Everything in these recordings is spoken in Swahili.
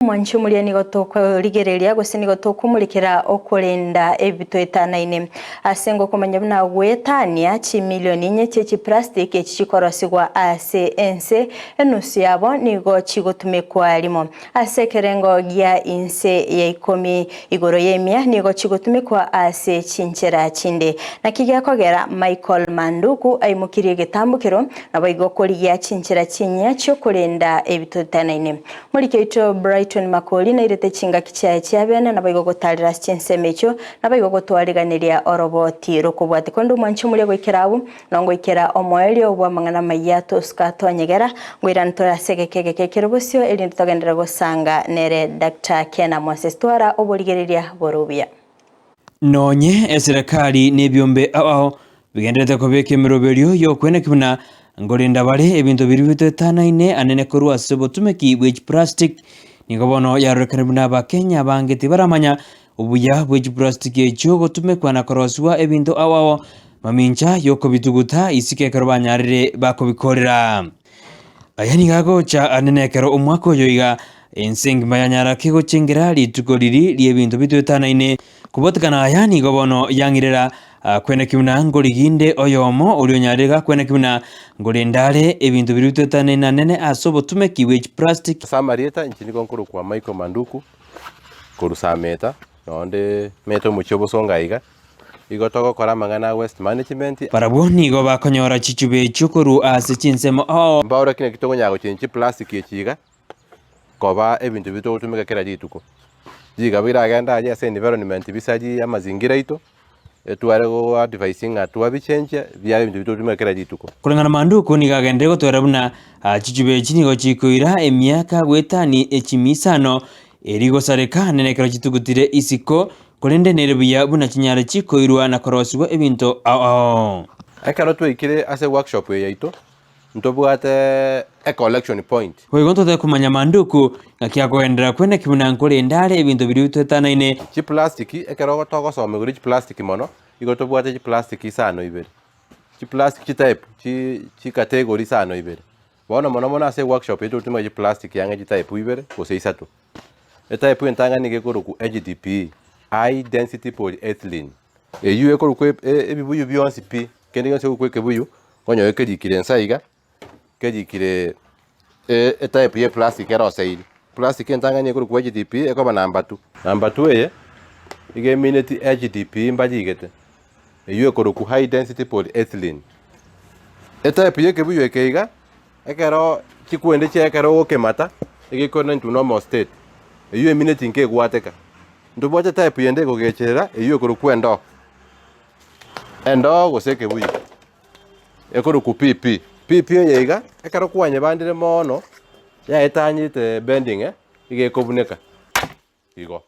Mwanchu mulia nigotoko ligerelia Gusii nigotoko mulikira okulinda ebito etanaine asengo komanya buna gwetania chi milioni nye chechi plastic echikorosibwa ase ense enusu yabo nigo chigotumikwa limo ase kerengo gya inse ya 10 igoro yemia nigo chigotumikwa ase chinchera chinde nakigakogera Michael Manduku aimukirie getambukiro nabo igokori ya chinchera chinya cyo kulinda ebito etanaine mulikeito Makoli na irete chinga kichaya chiabene na baigo gotalira chinsemecho na baigo gotwariganiria oroboti rokubwate kondo mwanchu muri gwikirabu nongo ikera omoeli obwa mangana mayato skatonyegera ngwirantora segekege kirobusio eli ntogendera gosanga nere Dr. Kena Moses twara oboligereria borubia nonye eserikali nebyombe aho bigendete kobeke miroberio yo kwene kibuna ngolinda bale ebintu biribito etanaine anene korwa sebotumeki which plastic Nigobono yarekana buna Bakenya bangeti baramanya ubuya bw'egi plastic echo gotumekwa na koroswa ebintu awawo mamincha yoko bituguta isike karobanyarire bakobikorera ayani gagocha anenekero umwako yoiga enseng mayanyara kego chengera litugoriri liebintu bitutanaine kubotkana ayani gobono yangirera kwene kimuna ngoliginde oyomo ulionyarega kwene kimuna ngolindale ebintu birututanaine nene asobo tumekiwe plastic samarieta nchini konkuru kwa Michael Manduku kurusameta nonde meto muchobo songaiga igotoko kora mangana West Management paraboni go bakonyora chichube chukuru ase chinsemo mbawra kine kitongo nyago chinchi plastic echiga koba ebintu bitotumika kera dituko jiga biragenda aje ase environment bisaji amazingira ito etuarego advising atuabichenje bya bintu bitotumika kera dituko kulingana Manduku nigagende gotwera buna chichube chinigo chikoira emiaka gwetani echimisano erigo sareka nenekero chitugutire isiko kolende nerebuya buna chinyara chikoirwa na korosibwa ebintu akaro twikire ase workshop yaito ntobwate a collection point wegonto de kumanya Manduku ngakia koendera kwene kibuna nkole ndale ebintu birututanaine chi plastic ekero gotoko some guri chi plastic mono igotobwate chi plastic sano ibere chi plastic chi type chi category sano ibere bona mono ase workshop yetu tuma chi plastic yanga chi type ibere kose isatu type entanga nige koruku HDP high density polyethylene eyu ekoruku ebibuyu byonsi pi kendi yonse kukweke buyu konyo ekedikire nsaiga kedikire type ye plastic era oseili plastic entanga nige koruku HDP ekoba number 2 eye ige minute HDP mbajigete eyu ekoruku high density polyethylene type ye kebuyu ekeiga ekero chikwende chekero okemata igikona into normal state eyu minute nke gwateka nduboje type yende gogecherera eyu ekoruku endo goseke buyu ekoruku pp yeiga ekero kwanye bandire mono ya etanyite bending igekobuneka igo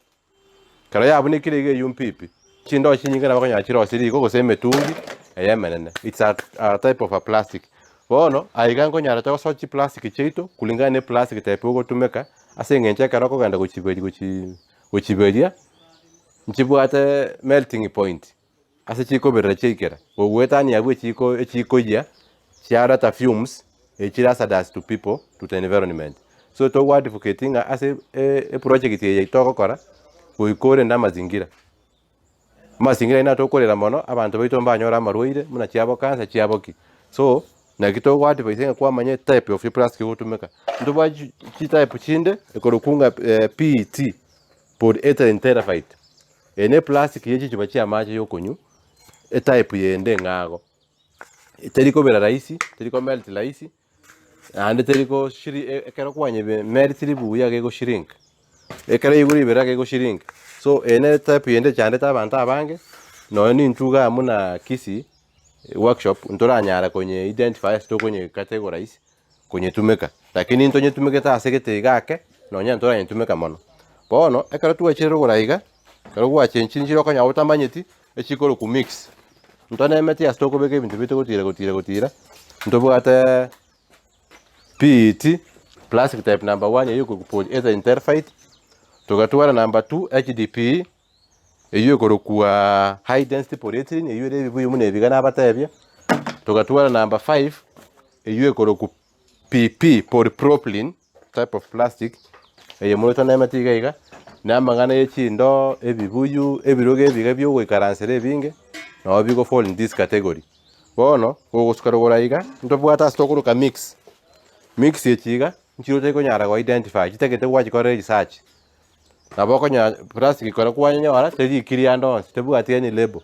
kero yabunikire ige yum pp chindo chinyinga na bakonya chiro siri go gose metungi eyemenene it's a type of a plastic bono aiga ngonyara to sochi plastic cheito kulingana ne plastic type go tumeka ase ngenche kero ko ganda gochiberia nchibwate melting point ase chiko berra chikera ogwetani yabwe chiko ya chiara fumes echira sadas to people to the environment so to advocating ase a project ye toko kora kuikore nda mazingira ina tokorera mono abantu baito mbanyora marwaire muna chiabo kansa chiaboki so na kito advocating kwa manye type of plastic utumeka ndoba chi type chinde ekorokunga PET polyethylene terephthalate ene plastic yechi chibachi amache yokonyu type yende ngago teriko bera raisi teriko melt raisi ande teriko shiri ekero kwanye melt ribu yage go shrink ekero yiguri bera ge go shrink so ene type yende chande tabantu abange no ni ntuga muna Kisii workshop ntoranyara konye identify sto konye categorize konye tumeka lakini ntonye tumeka ta segete gake no nya ntoranye tumeka mono bono ekero tuwechero goraiga kero gwachenchiro konya utamanyeti echikoro ku mix ntone meti astoko beke ibintu bito gutira ntobwate PET plastic type number 1 yuko ku polyethylene terephthalate tugatwara number 2 HDP eyo ku high density polyethylene eyo rebibuyu mune bigana abatebya tugatwara number 5 eyo ku PP polypropylene type of plastic eye moto na matiga iga na magana yechindo ebibuyu ebiroge ebiga byo gwikaransere ebinge no bigo fall in this category bono gogosukara iga ntobwata stokuruka mix yechiga nchiro teko nyara go identify chitegete gwachikore research naboko nya plastic ikora kwanya wala teri kiriando tebwati ni label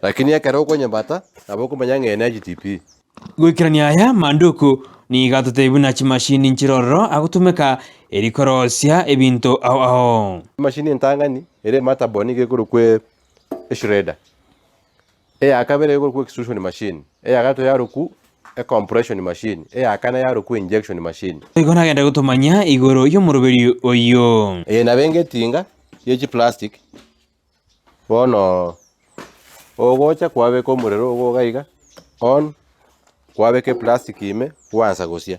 lakini yakero kwenye bata naboko manyanga energy TP gwikirania aya manduku ni gatuteibu na chimashini nchirororo agutumika erikorosia ebinto ao machine ntangani ere mataboni gekuru kwe shredder akabere gekuru kwe extrusion machine agato yaruku compression machine akana yaruku injection machine igona genda gutumanya igoro yo muruberi oyo nabenge tinga yechi plastic bono ogocha kwabe ko murero ogogaiga on kwabeke plastic ime kwanza gosia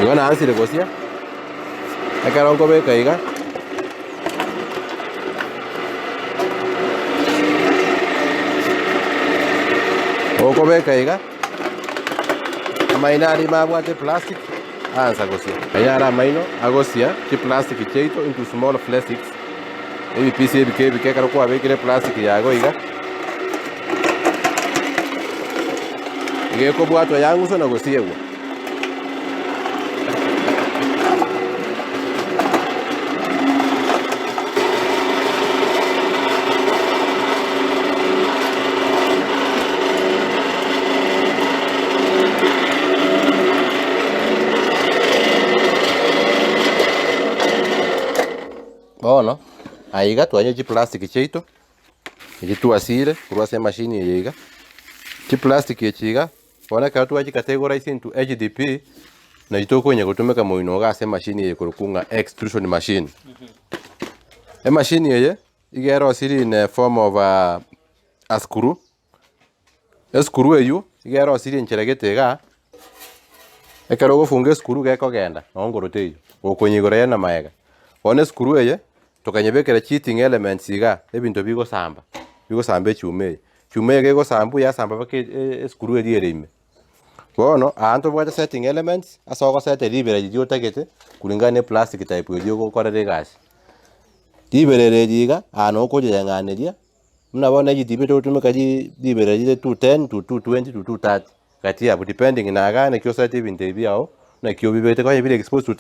igona ansire gosia akarongo beka iga oko beka iga amainari mabwate plastic anza gosia ayara maino agosia ki plastic cheito into small plastics ebi pisi ebi kekaro kwabekire plastic yago iga igeko bwato yangu so nagosiegwa bono aiga twanye chi plastic cheito igituasire kurwase machine yiga chi plastic yechiga bona ka twachi categorize into HDP na itoko nya gutumika muino gase machine ye kurukunga extrusion machine machine ye igero siri in form of a screw eyo igero siri ncheregetega ekero gofunga screw geko genda ongoroteyo okonyigora na maega one screw ye tukanyebekera cheating elements iga ebinto bigo samba chume gego sambu ya samba bake screw ime bono anto bwata setting elements asogo set libera jiyo tagete kulingana plastic type yo gokorere gas libere jiga ano koje nganeria muna bona jidibe to tumeka libera jide 210 to 220 to 230 kati ya depending na gane kyo set ibinto biao na kyo bibete kwa bile exposed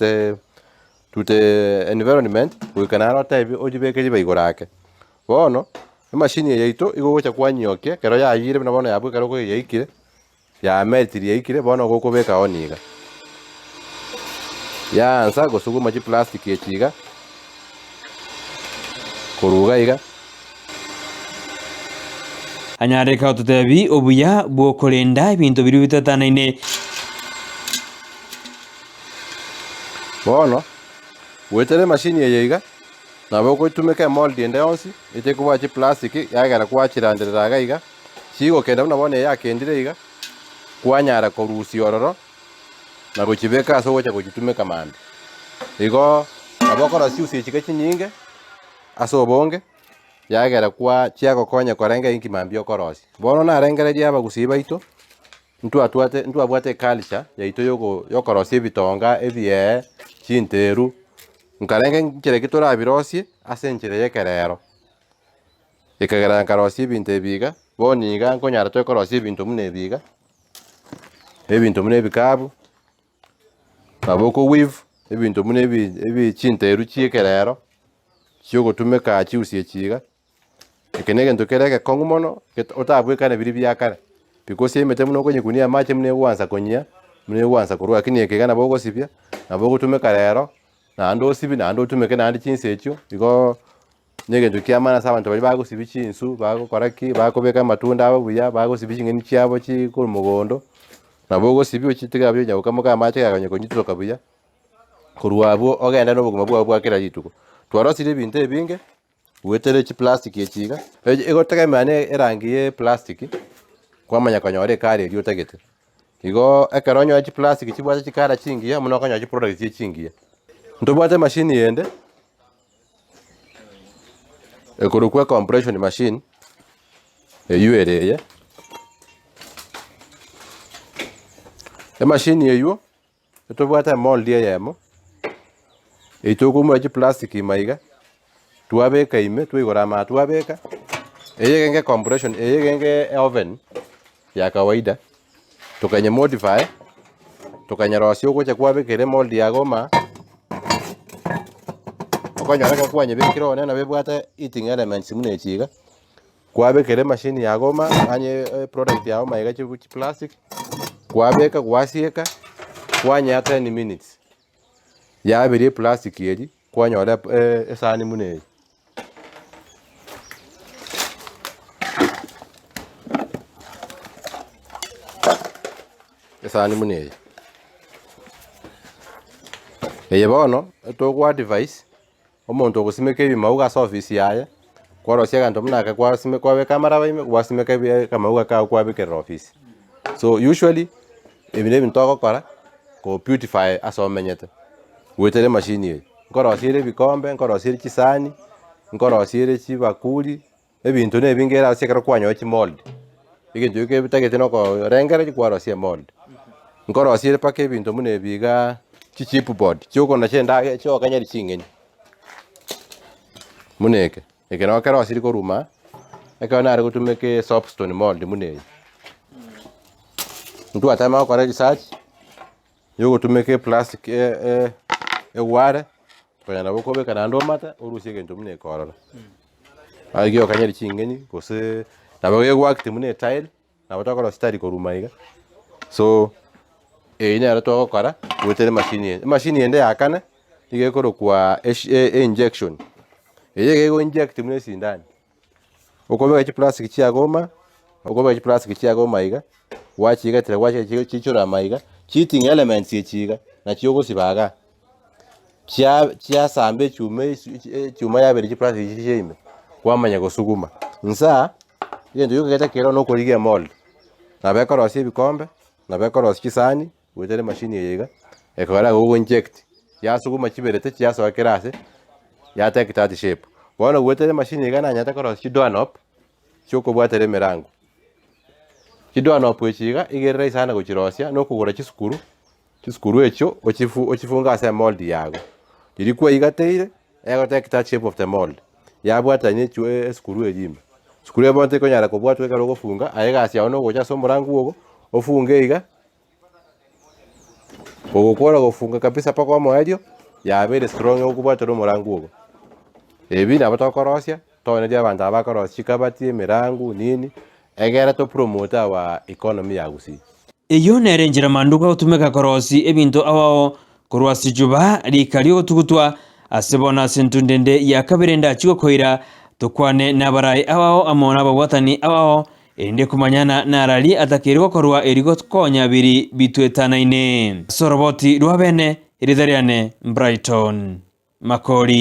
to the environment kuikanaro type ojibeke jiba igorake bono machine yeito igogocha kwanyoke kero ya yire na bono yabu kero ko yeikire ya meltiri yeikire bono gokobeka oniga ya ansa gosuguma chi plastic yechiga kuruga iga anyareka tutebi obuya bwokorenda ebinto biri bitatanaine bono wetere machine yeiga nabo ko itumeka mold ende yonsi ite kuba chi plastic yagara kwachirandiriraga iga chigo kenda nabone yakendire iga kwanyara korusi ororo na gochibeka aso gocha gochitumeka mande igo abokora siusi chike chinyinge aso bonge yagera kwa chiago konya korenga inki mambio korosi bono na rengereria Abagusii baito ntu abwate culture yaito yokorosi ebitonga ebie chinteru nkarenge nkire kitora birosi ase nkire yekerero ikagera nkarosi ebinto ebiga boniga nkonyara tokorosi ebinto mune mune bikabu aboko weave ebinto mune ebi chinteru chiekerero chiogotumeka chiusi echiga ekenege ntokereke kongumono otabwekane biri byakare because emete muno konyekunia mache mune gwanza konyia mune gwanza kurwa lakini ekegana bogo sibya nabo gutumeka rero nando sibi nando tumeke nandi chinse ekyo biko nyege ntukiamana saba nto bali bago sibi chinsu bago koraki bago beka matunda abo buya bago sibi chingeni chiabo chi ku mugondo nabo sibi ochitega byo nyago kamoka mache kaganye konyitoka buya kurwabo ogenda no buguma bwa kira yituko twarosire binte binge wetere chi plastic echiga egotega mane erangiye plastic kwamanya kanyore kare ryo tagete igo ekaronyo chi plastic chibwacha chikara chingiya muno kanyo chi product chingiya ntobwate machine yende ekorukwa compression machine eyuereye machine yeyo tubwate mold yemo itukumurachi plastic imaiga tuabeka ime tuigora ma tuabeka eyegenge compression eyegenge oven ya kawaida tukanye modify tukanye rosio gocha kwabekere mold yagoma okonyara kwanye bekiro na bebwate eating elements mune chiga kwabekere machine yagoma anye product yao maiga chi plastic kwabeka kwasieka kwanya 10 minutes ya biri plastic yeji kwanyora esani mune esani mune bono tokwa device omuntu ogusimeka ebimauga sa office yaye kworosia ganto munaka kwasime kwabe kamera baime kwasimeka kamauga ka kwabekera office. So usually ebine bintoko kora ko beautify asomenyete wetere machine ye nkorosire bikombe nkorosire chisani nkorosire chibakuli ebintu nebingera asekera kwanyo chi mold ikintu yuke bitagete noko rengera chikworosia mold nkorosire pake ebintu mune biga chipboard choko na chenda cho kanyari chingeni muneke ekeno kerosire koruma ekana ari gutumeke soapstone mold mune ntu atama kwa research yogo tumeke plastic ware kwana bokobe kana ndo mata urusie gento mune korora agio kanyari chingeni kose nabaye work mune tile na batokora study korumaiga. So ine ara to kora wetere machine ende yakana igekoro kwa injection eyego inject mune sindani okobe chi plastic chiagoma okobe chi plastic chiagoma iga wachiga tere wache chichura maiga cheating elements yechiga na chiyogo sibaga chia sambe chuma ya beri plastic chishime kwamanya gosuguma nsa yendo yuko geta kero no korigia mold na bekorosi bikombe na bekorosi chisani wetere machine yega ekora go inject ya suguma chiberete chia so kerase ya take that shape bona wetere machine yega na nyata korosi chidwanop choko bwatere merango chidwanop wechiga igerera sana gochirosia no kugura chisukuru echo ochifunga ase mold yago irikuwa igateire ego take that shape of the mold yabwata nyechu esukuru ejima sukuru ebonte konyara kobwatwe karo gofunga ayega asia ono gocha so murangu ogo ofunge iga ogokora gofunga kabisa pako moedio yabere strong okubwata ro murangu ogo ebi nabatokorosia tone dia banda abakorosia chikabati mirangu nini egera to promote our economy ya Gusii. Iyo nerenjera manduka utumeka korosi ebintu awao korwasi juba likali otugutwa asebona sentundende ya kabirenda chigo koira tukwane nabarai awao amona babwatani awao ende kumanyana narali atakirwa korwa erigo konya biri bitwetanaine soroboti rwabene iridariane Brighton Makori.